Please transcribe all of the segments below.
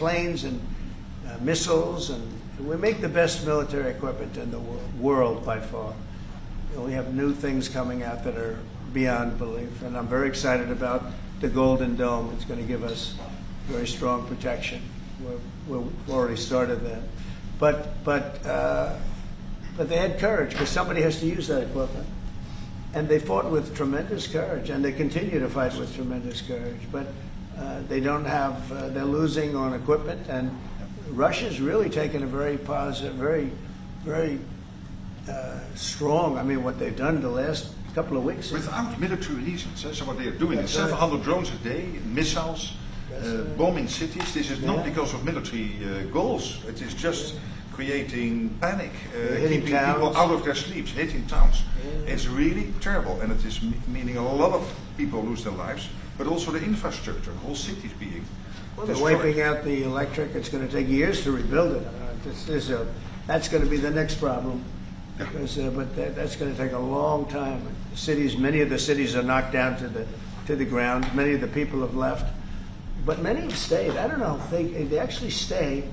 planes and missiles, and we make the best military equipment in the world by far. We have new things coming out that are beyond belief, and I'm very excited about the Golden Dome. It's going to give us very strong protection. We've already started that, but they had courage, because somebody has to use that equipment, and they fought with tremendous courage, and they continue to fight with tremendous courage. But they don't have. They're losing on equipment, and Russia's really taken a very positive, very strong. I mean, what they've done the last couple of weeks. Without military reasons. So what they are doing is 700 drones a day, missiles, bombing cities. This is not because of military goals. It is just creating panic, keeping people out of their sleeps, hitting towns. It's really terrible, and it is meaning a lot of people lose their lives, but also the infrastructure, whole cities being they're wiping out the electric. It's going to take years to rebuild it. That's going to be the next problem. Because, but that's going to take a long time. Cities, many of the cities are knocked down to the ground. Many of the people have left, but many have stayed. I don't know. They actually stay.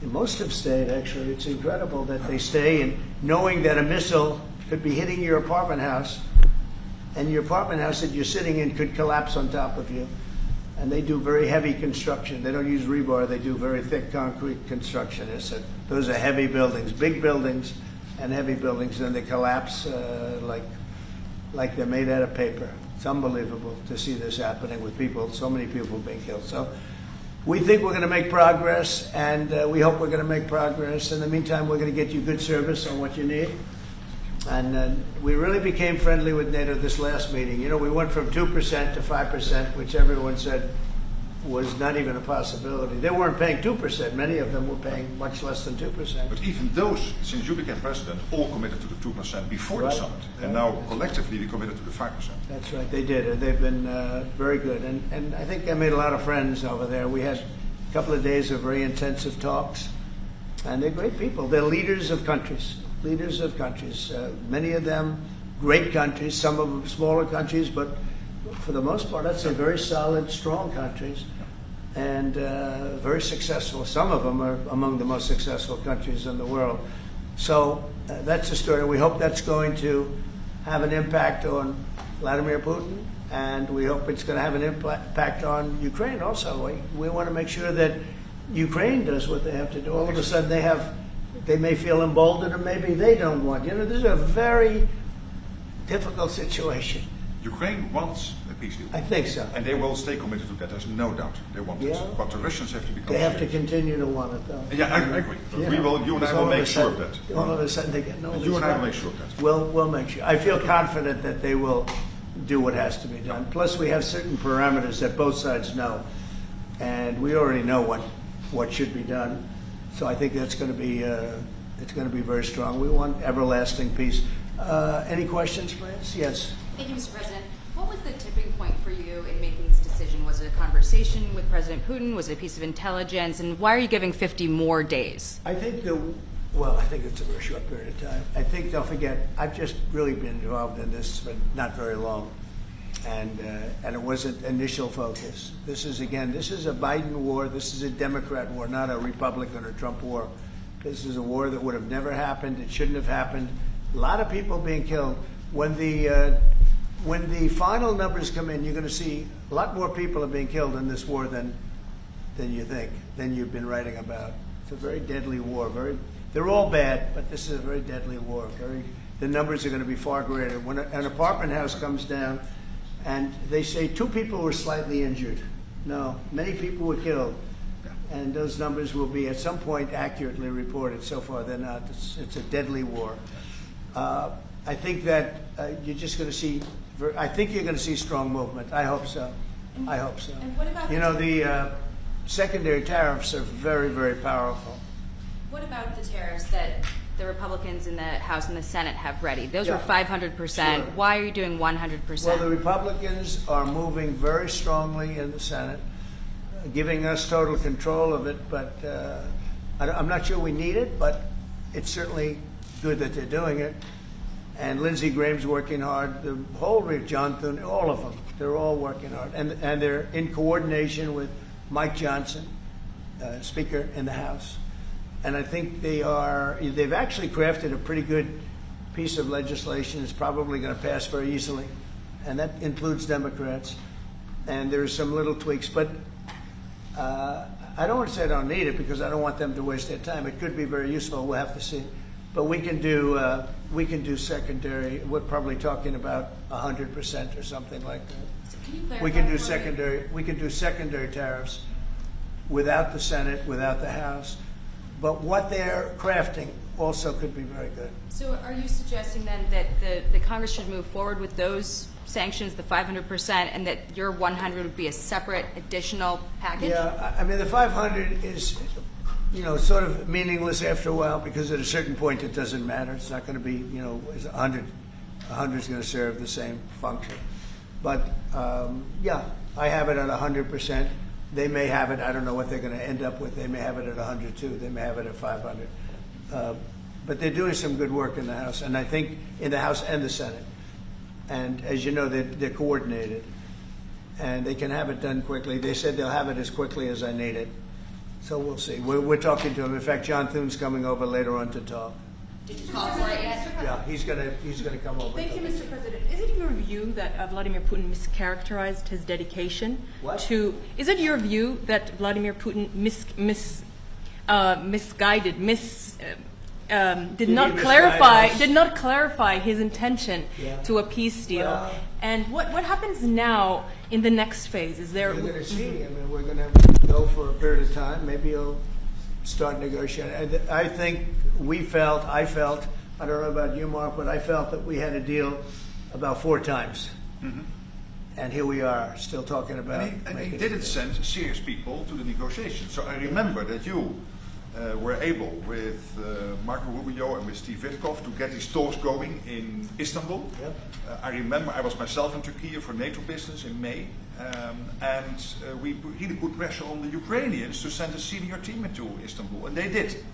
Most have stayed. Actually, it's incredible that they stay, and knowing that a missile could be hitting your apartment house, and your apartment house that you're sitting in could collapse on top of you. And they do very heavy construction. They don't use rebar. They do very thick concrete construction. Those are heavy buildings, big buildings. And heavy buildings, and they collapse like they're made out of paper. It's unbelievable to see this happening with people, so many people being killed. So we think we're going to make progress, and we hope we're going to make progress. In the meantime, we're going to get you good service on what you need. And we really became friendly with NATO this last meeting. You know, we went from 2% to 5%, which everyone said was not even a possibility. They weren't paying 2%. Many of them were paying much less than 2%. But even those, since you became president, all committed to the 2% before the summit. And now collectively we committed to the 5%. That's right, they did. And they've been very good. And I think I made a lot of friends over there. We had a couple of days of very intensive talks. And they're great people. They're leaders of countries. Leaders of countries. Many of them great countries, some of them smaller countries, but for the most part, I'd say very solid, strong countries, and very successful. Some of them are among the most successful countries in the world. So that's the story. We hope that's going to have an impact on Vladimir Putin, and we hope it's going to have an impact on Ukraine also. We want to make sure that Ukraine does what they have to do. All of a sudden they may feel emboldened, or maybe they don't want. You know, this is a very difficult situation. Ukraine wants a peace deal. I think so. And they will stay committed to that, there's no doubt. They want it. But the Russians have to become They have to continue to want it, though. Yeah, I agree. You and I will make sure of that. All of a sudden they get no. You and I will make sure of that. We'll make sure. I feel confident that they will do what has to be done. Plus, we have certain parameters that both sides know. And we already know what should be done. So I think that's going to be it's going to be very strong. We want everlasting peace. Any questions, please? Yes. Thank you, Mr. President. What was the tipping point for you in making this decision? Was it a conversation with President Putin? Was it a piece of intelligence? And why are you giving 50 more days? I think I think it's a very short period of time. I think, don't forget, I've just really been involved in this for not very long. And it wasn't initial focus. This is a Biden war. This is a Democrat war, not a Republican or Trump war. This is a war that would have never happened. It shouldn't have happened. A lot of people being killed. When the final numbers come in, you're going to see a lot more people are being killed in this war than you think, than you've been writing about. It's a very deadly war. They're all bad, but this is a very deadly war. The numbers are going to be far greater. When an apartment house comes down, and they say 2 people were slightly injured. No, many people were killed. And those numbers will be at some point accurately reported. So far, they're not. It's a deadly war. I think that you're just going to see. I think you're going to see strong movement. I hope so. I hope so. And what about the secondary tariffs are very, very powerful. What about the tariffs that the Republicans in the House and the Senate have ready? Those were 500%. Sure. Why are you doing 100%? Well, the Republicans are moving very strongly in the Senate, giving us total control of it. But I'm not sure we need it, but it's certainly good that they're doing it. And Lindsey Graham's working hard. The whole John Thune, all of them, they're all working hard, and they're in coordination with Mike Johnson, Speaker in the House. And I think they've actually crafted a pretty good piece of legislation. It's probably going to pass very easily, and that includes Democrats. And there's some little tweaks, but I don't want to say I don't need it because I don't want them to waste their time. It could be very useful. We'll have to see. But we can do secondary. We're probably talking about 100% or something like that. So can you clarify We can do for me? secondary. We can do secondary tariffs without the Senate, without the House. But what they're crafting also could be very good. So are you suggesting then that the Congress should move forward with those sanctions, the 500%, and that your 100 would be a separate additional package? Yeah, I mean the 500 is, sort of meaningless after a while because at a certain point it doesn't matter. It's not going to be, 100. 100 is going to serve the same function. But yeah, I have it at 100%. They may have it. I don't know what they're going to end up with. They may have it at 100 too. They may have it at 500. But they're doing some good work in the House, and I think in the House and the Senate. And as you know, they're coordinated, and they can have it done quickly. They said they'll have it as quickly as I need it. So we'll see. We're talking to them. In fact, John Thune's coming over later on to talk. Did you call for it yet? Yeah, he's gonna come over. Thank you, Mr. President. Is it your view that Vladimir Putin mischaracterized his dedication to? Is it your view that Vladimir Putin did not clarify his intention to a peace deal? Well, and what happens now in the next phase? Is there? We're going to see. I mean, we're going to go for a period of time. Maybe he'll start negotiating. I think I felt, I don't know about you, Mark, but I felt that we had a deal about 4 times. Mm-hmm. And here we are, still talking about And he didn't send serious people to the negotiations. So I remember that you were able, with Marco Rubio and with Steve Witkoff, to get these talks going in Istanbul. Yep. I remember I was myself in Turkey for NATO business in May, and we really put pressure on the Ukrainians to send a senior team into Istanbul, and they did.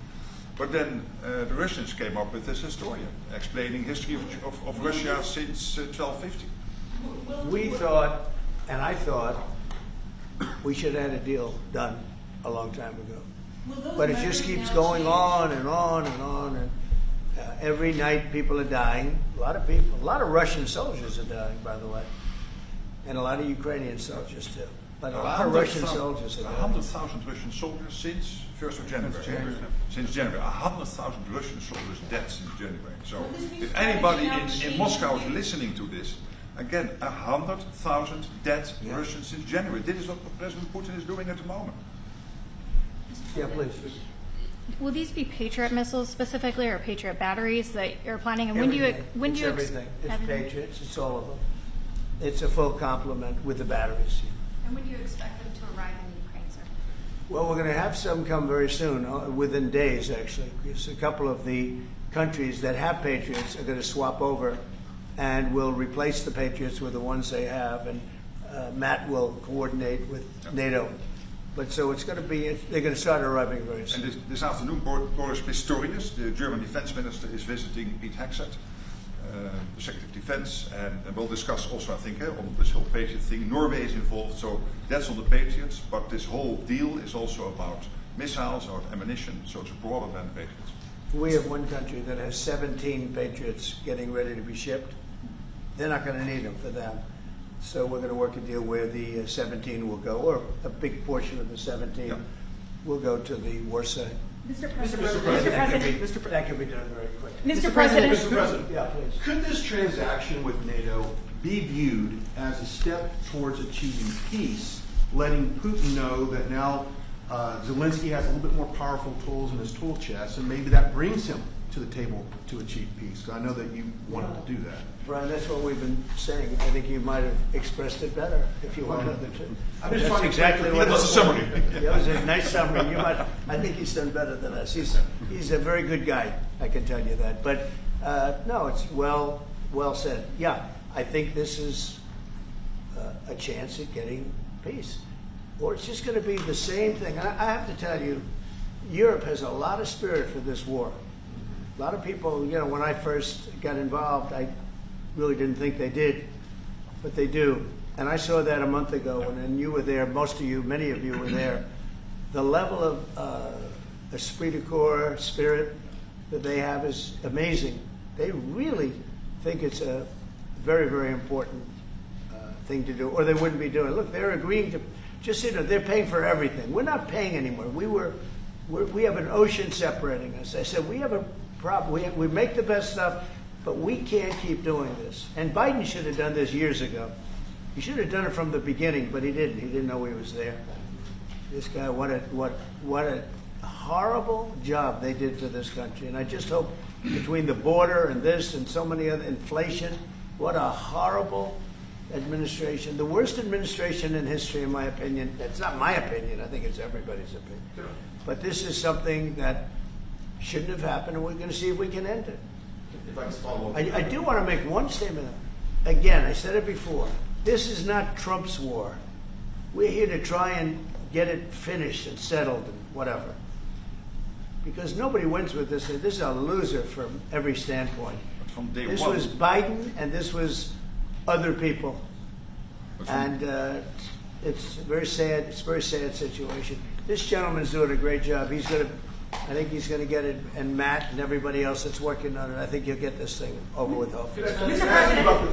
But then the Russians came up with this historian explaining history of Russia since 1250. We thought, and I thought, we should have had a deal done a long time ago. But it just keeps going on and on and on. And every night people are dying. A lot of people, a lot of Russian soldiers are dying, by the way. And a lot of Ukrainian soldiers too. But a lot of Russian soldiers are dying. 100,000 Russian soldiers since 1st of January. Since January. 100,000 Russian soldiers dead since January. So if anybody in Moscow is listening to this, again, 100,000 dead Russians since January. This is what President Putin is doing at the moment. Yeah, please. Will these be Patriot missiles specifically, or Patriot batteries that you're planning? And Everything. when do you everything. It's Patriots. It's all of them. It's a full complement with the batteries. And when do you expect them to arrive in Ukraine, sir? Well, we're going to have some come very soon, within days actually. Because a couple of the countries that have Patriots are going to swap over, and will replace the Patriots with the ones they have. And Matt will coordinate with NATO. But so it's going to be, they're going to start arriving very soon. And this afternoon, Boris Pistorius, the German defense minister, is visiting Pete Hegseth, the Secretary of Defense, and we'll discuss also, I think, on this whole Patriot thing. Norway is involved, so that's on the Patriots, but this whole deal is also about missiles or ammunition, so it's broader than Patriots. We have one country that has 17 Patriots getting ready to be shipped. They're not going to need them for them. So we're going to work a deal where the 17 will go, or a big portion of the 17 will go to the war site. Mr. President. That can be done very quickly. Mr. President. Mr. President, Yeah, please. could this transaction with NATO be viewed as a step towards achieving peace, letting Putin know that now Zelensky has a little bit more powerful tools in his tool chest, and maybe that brings him to the table to achieve peace? I know that you wanted to do that. Brian, that's what we've been saying. I think you might have expressed it better if you wanted to. I'm just That's trying to exactly what That was a summary. That was a nice summary. I think he's done better than us. He's a very good guy, I can tell you that. But no, it's well said. Yeah, I think this is a chance at getting peace. Or it's just going to be the same thing. I have to tell you, Europe has a lot of spirit for this war. A lot of people, when I first got involved, I really didn't think they did, but they do. And I saw that a month ago, and you were there, many of you were there. the level of esprit de corps, spirit that they have is amazing. They really think it's a very, very important thing to do, or they wouldn't be doing it. Look, they're agreeing to, just, they're paying for everything. We're not paying anymore. We have an ocean separating us. I said, we have a problem. We make the best stuff, but we can't keep doing this. And Biden should have done this years ago. He should have done it from the beginning, but he didn't. He didn't know he was there. This guy, what a horrible job they did to this country. And I just hope between the border and this and so many other, inflation, what a horrible administration. The worst administration in history, in my opinion. It's not my opinion. I think it's everybody's opinion. But this is something that shouldn't have happened, and we're going to see if we can end it. If I can follow up. I do want to make one statement. Again, I said it before. This is not Trump's war. We're here to try and get it finished and settled and whatever. Because nobody wins with this. This is a loser from every standpoint. From day This one. was Biden, and this was other people. And it's very sad. It's a very sad situation. This gentleman's doing a great job. I think he's going to get it, and Matt and everybody else that's working on it. I think you'll get this thing over with, hopefully. Mr.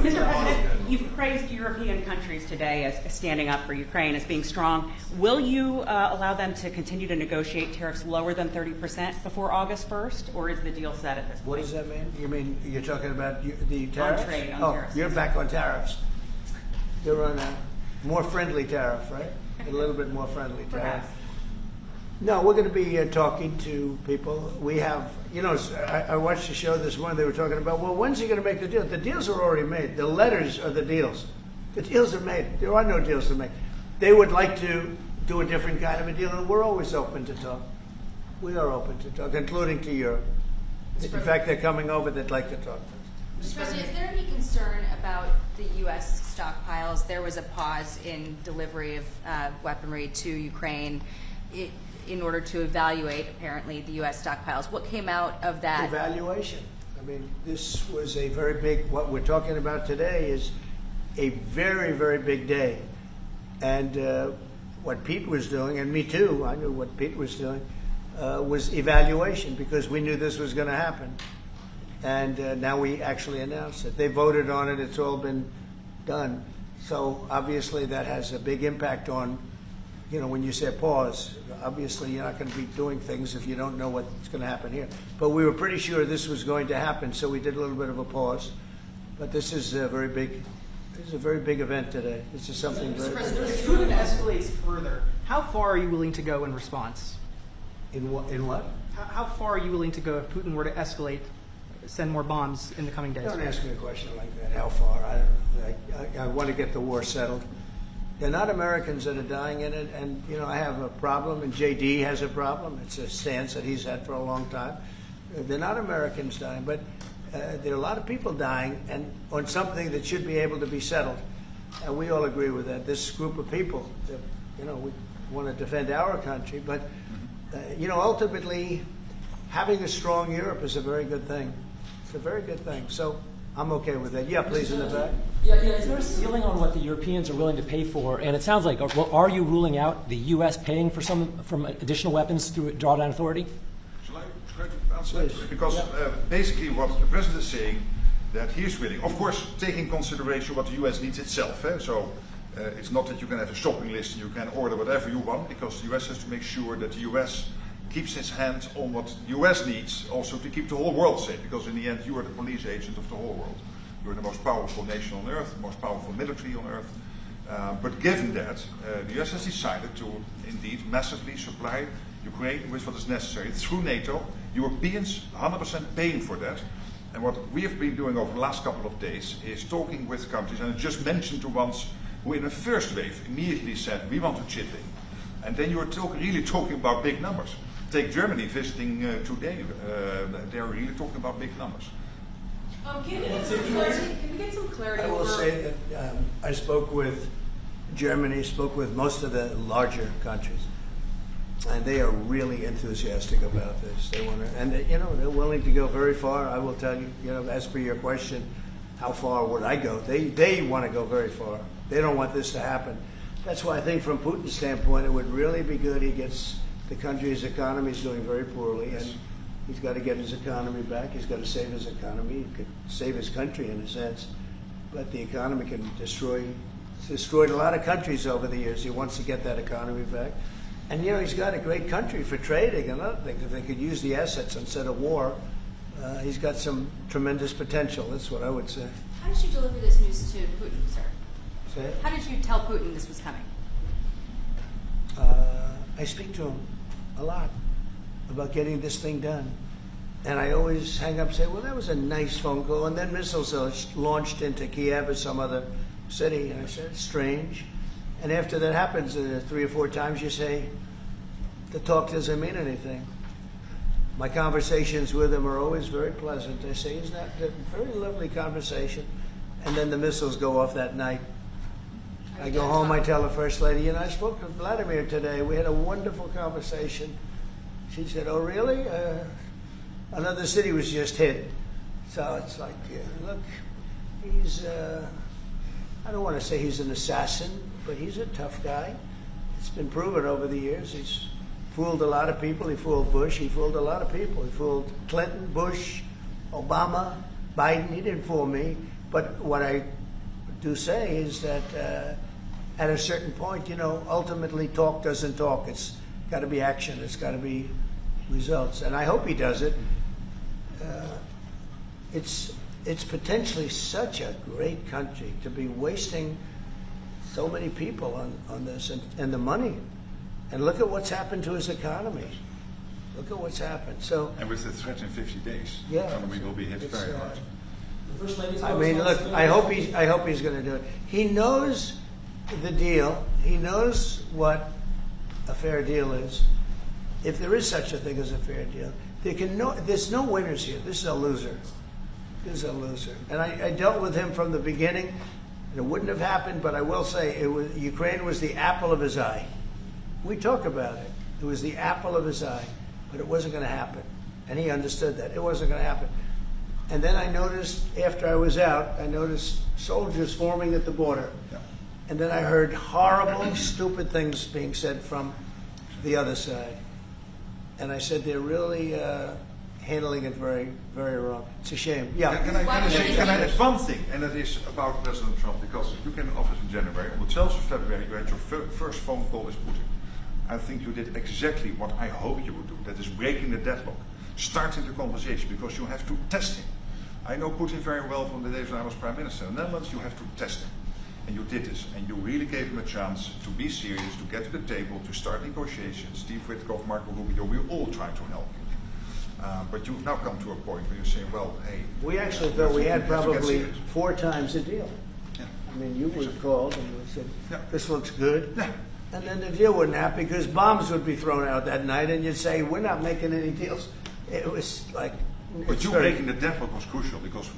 President, you've praised European countries today as standing up for Ukraine, as being strong. Will you allow them to continue to negotiate tariffs lower than 30% before August 1st, or is the deal set at this point? What does that mean? You mean you're talking about the tariffs? On trade, on tariffs. You're back on tariffs. You're on a more friendly tariff, right? A little bit more friendly tariff. Perhaps. No, we're going to be talking to people. We have, I watched the show this morning. They were talking about, well, when's he going to make the deal? The deals are already made. The letters are the deals. The deals are made. There are no deals to make. They would like to do a different kind of a deal, and we're always open to talk. We are open to talk, including to Europe. In fact, they're coming over. They'd like to talk to us. Mr. President, is there any concern about the U.S. stockpiles? There was a pause in delivery of weaponry to Ukraine in order to evaluate, apparently, the U.S. stockpiles. What came out of that? Evaluation. I mean, this was a very big, what we're talking about today is a very, very big day. And what Pete was doing, and me too, I knew what Pete was doing, was evaluation, because we knew this was going to happen. And now we actually announced it. They voted on it. It's all been done. So obviously that has a big impact on, when you say pause, obviously you're not going to be doing things if you don't know what's going to happen here. But we were pretty sure this was going to happen, so we did a little bit of a pause. But this is a very big event today. This is something very big. If Putin escalates further, how far are you willing to go in response? In what? How far are you willing to go if Putin were to escalate, send more bombs in the coming days? Don't ask me a question like that. How far? I want to get the war settled. They're not Americans that are dying in it, and I have a problem, and JD has a problem. It's a stance that he's had for a long time. They're not Americans dying, but there are a lot of people dying, and on something that should be able to be settled. And we all agree with that. This group of people, we want to defend our country, but ultimately, having a strong Europe is a very good thing. It's a very good thing. So I'm okay with that. Yeah, please, in the back. Yeah. Is there a ceiling on what the Europeans are willing to pay for? And it sounds like, are you ruling out the U.S. paying for from additional weapons through drawdown authority? Shall I try to answer that? Because basically what the president is saying, that he is willing, of course, taking consideration what the U.S. needs itself. So it's not that you can have a shopping list and you can order whatever you want, because the U.S. has to make sure that the U.S. keeps its hand on what the U.S. needs, also to keep the whole world safe, because in the end you are the police agent of the whole world. You're the most powerful nation on earth, the most powerful military on earth. But given that, the U.S. has decided to indeed massively supply Ukraine with what is necessary through NATO. Europeans 100% paying for that. And what we have been doing over the last couple of days is talking with countries, and I just mentioned the ones who in the first wave immediately said, we want to chip in. And then you're really talking about big numbers. Take Germany visiting today. They're really talking about big numbers. Can we get some clarity? I will say that I spoke with Germany, spoke with most of the larger countries, and they are really enthusiastic about this. They want to, and they're willing to go very far. I will tell you, as per your question, how far would I go? They want to go very far. They don't want this to happen. That's why I think from Putin's standpoint, it would really be good he gets the country's economy is doing very poorly, and he's got to get his economy back. He's got to save his economy. He could save his country in a sense, but the economy can destroyed a lot of countries over the years. He wants to get that economy back. And, you know, he's got a great country for trading and other things. If they could use the assets instead of war, he's got some tremendous potential. That's what I would say. How did you deliver this news to Putin, sir? Say it? How did you tell Putin this was coming? I speak to him a lot about getting this thing done. And I always hang up and say, well, that was a nice phone call. And then missiles are launched into Kiev or some other city. And I said, it's strange. And after that happens 3 or 4 times, you say, the talk doesn't mean anything. My conversations with him are always very pleasant. I say, isn't that a very lovely conversation? And then the missiles go off that night. I go home, I tell the First Lady, you know, I spoke to Vladimir today. We had a wonderful conversation. She said, oh, really? Another city was just hit. So it's like, look, he's, I don't want to say he's an assassin, but he's a tough guy. It's been proven over the years. He's fooled a lot of people. He fooled Bush. He fooled a lot of people. He fooled Clinton, Bush, Obama, Biden. He didn't fool me. But what I do say is that at a certain point, you know, ultimately talk doesn't talk. It's got to be action. It's got to be results. And I hope he does it. It's potentially such a great country to be wasting so many people on this and the money. And look at what's happened to his economy. Look at what's happened. So, and with the threat in 50 days, yeah, the economy will be hit very hard. I mean, look, I hope he's going to do it. He knows the deal. He knows what a fair deal is. If there is such a thing as a fair deal, there's no winners here. This is a loser. This is a loser. And I dealt with him from the beginning. It wouldn't have happened, but I will say Ukraine was the apple of his eye. We talk about it. It was the apple of his eye, but it wasn't going to happen. And he understood that. It wasn't going to happen. And then I noticed, after I was out, I noticed soldiers forming at the border. Yeah. And then I heard horrible, stupid things being said from the other side. And I said, they're really handling it very, very wrong. It's a shame. Yeah. Can I add one thing, and that is about President Trump, because you came in office in January. On the 12th of February, you had your first phone call with Putin. I think you did exactly what I hoped you would do. That is breaking the deadlock, starting the conversation, because you have to test him. I know Putin very well from the days when I was Prime Minister in the Netherlands. You have to test him. And you did this, and you really gave him a chance to be serious, to get to the table, to start negotiations. Steve Witkoff, Marco Rubio, we all tried to help you. But you've now come to a point where you say, well, hey... We actually thought we had probably 4 times the deal. Yeah. I mean, you would have called and you said, Yeah. this looks good. Yeah. And then the deal wouldn't happen because bombs would be thrown out that night and you'd say, we're not making any deals. It was like... But you breaking the deadlock was crucial because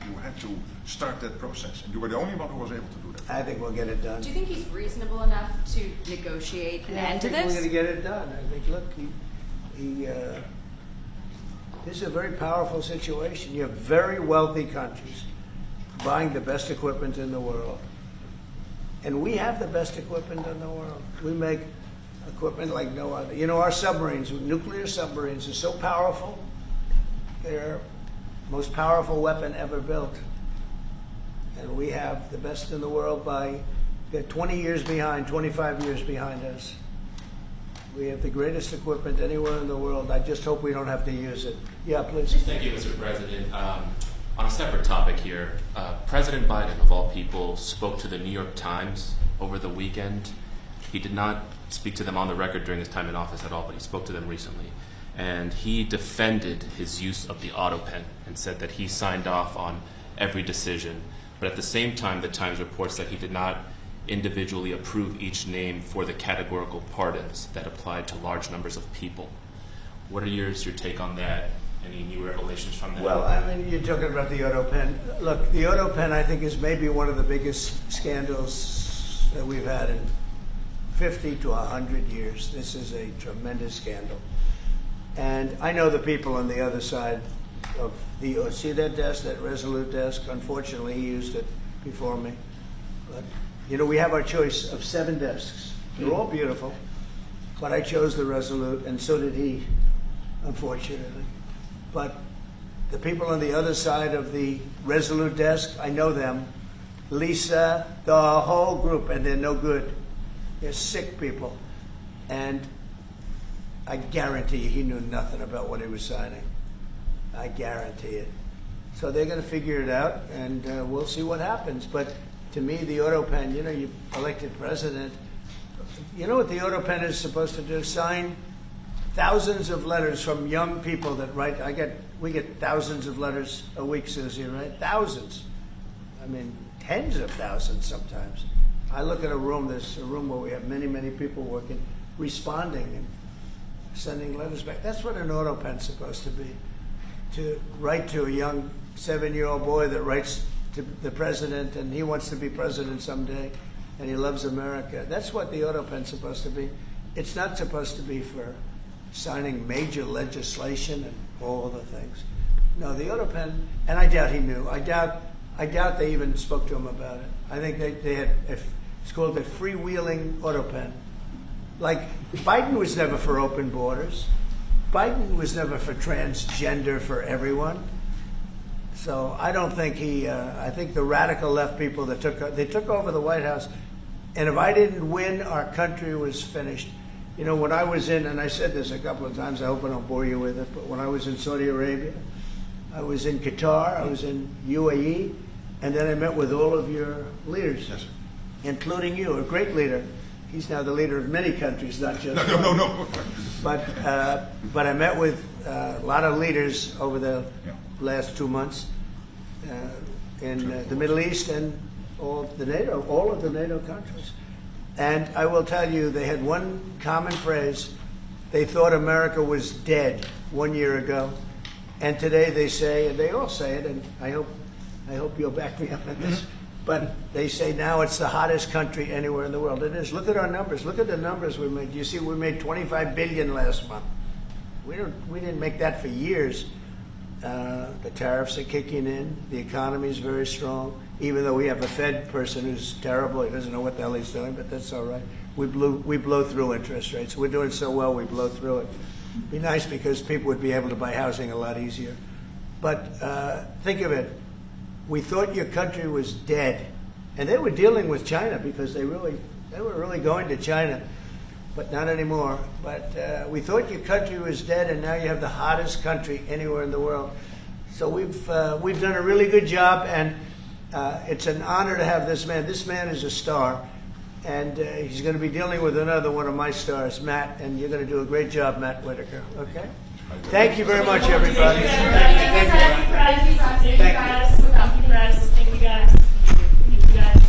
you had to start that process. And you were the only one who was able to do that. I think we'll get it done. Do you think he's reasonable enough to negotiate an end to I think we're this? going to get it done. I think, look, this is a very powerful situation. You have very wealthy countries buying the best equipment in the world. And we have the best equipment in the world. We make equipment like no other. You know, our submarines, nuclear submarines, are so powerful. They're the most powerful weapon ever built. And we have the best in the world they're 20 years behind, 25 years behind us. We have the greatest equipment anywhere in the world. I just hope we don't have to use it. Yeah, please. Thank you, Mr. President. On a separate topic here, President Biden, of all people, spoke to the New York Times over the weekend. He did not speak to them on the record during his time in office at all, but he spoke to them recently. And he defended his use of the auto pen and said that he signed off on every decision. But at the same time, the Times reports that he did not individually approve each name for the categorical pardons that applied to large numbers of people. What are your take on that? Any new revelations from that? Well, I mean, you're talking about the auto pen. Look, the auto pen, I think, is maybe one of the biggest scandals that we've had in 50 to 100 years. This is a tremendous scandal. And I know the people on the other side of the, see that desk, that Resolute desk? Unfortunately, he used it before me. But, you know, we have our choice of 7 desks. They're all beautiful. but I chose the Resolute, and so did he, unfortunately. But the people on the other side of the Resolute desk, I know them. Lisa, the whole group, and they're no good. They're sick people. And I guarantee you he knew nothing about what he was signing. I guarantee it. So they're going to figure it out, and we'll see what happens. But to me, the autopen, you know, you elected president. You know what the autopen is supposed to do? Sign thousands of letters from young people that write. We get thousands of letters a week, Susie, right? Thousands. I mean, tens of thousands sometimes. I look at a room, there's a room where we have many, many people working, responding and sending letters back. That's what an autopen's supposed to be. To write to a young 7-year-old boy that writes to the president, and he wants to be president someday, and he loves America. That's what the autopen's supposed to be. It's not supposed to be for signing major legislation and all the things. No, the autopen, and I doubt he knew. I doubt they even spoke to him about it. I think they had, it's called a freewheeling autopen. Like, Biden was never for open borders. Biden was never for transgender for everyone. So I don't think I think the radical left people that took over the White House, and if I didn't win, our country was finished. You know, when I was in, and I said this a couple of times, I hope I don't bore you with it, but when I was in Saudi Arabia, I was in Qatar, I was in UAE, and then I met with all of your leaders, yes, sir, including you, a great leader. He's now the leader of many countries, not just no. But I met with a lot of leaders over the last 2 months in the Middle East and all of the NATO countries. And I will tell you, they had one common phrase. They thought America was dead 1 year ago, and today they say, and they all say it, and I hope you'll back me up on this. But they say now it's the hottest country anywhere in the world. It is. Look at our numbers. Look at the numbers we made. You see, we made $25 billion last month. We didn't make that for years. The tariffs are kicking in. The economy is very strong. Even though we have a Fed person who's terrible, he doesn't know what the hell he's doing, but that's all right. We blow through interest rates. We're doing so well, we blow through it. It'd be nice because people would be able to buy housing a lot easier. But think of it. We thought your country was dead, and they were dealing with China because they were really going to China, but not anymore. But we thought your country was dead, and now you have the hottest country anywhere in the world. So we've done a really good job, and it's an honor to have this man. This man is a star, and he's going to be dealing with another one of my stars, Matt, and you're going to do a great job, Matt Whitaker. Okay. Thank you very much, everybody. Thank you, guys. Thank you, guys. Thank you, guys.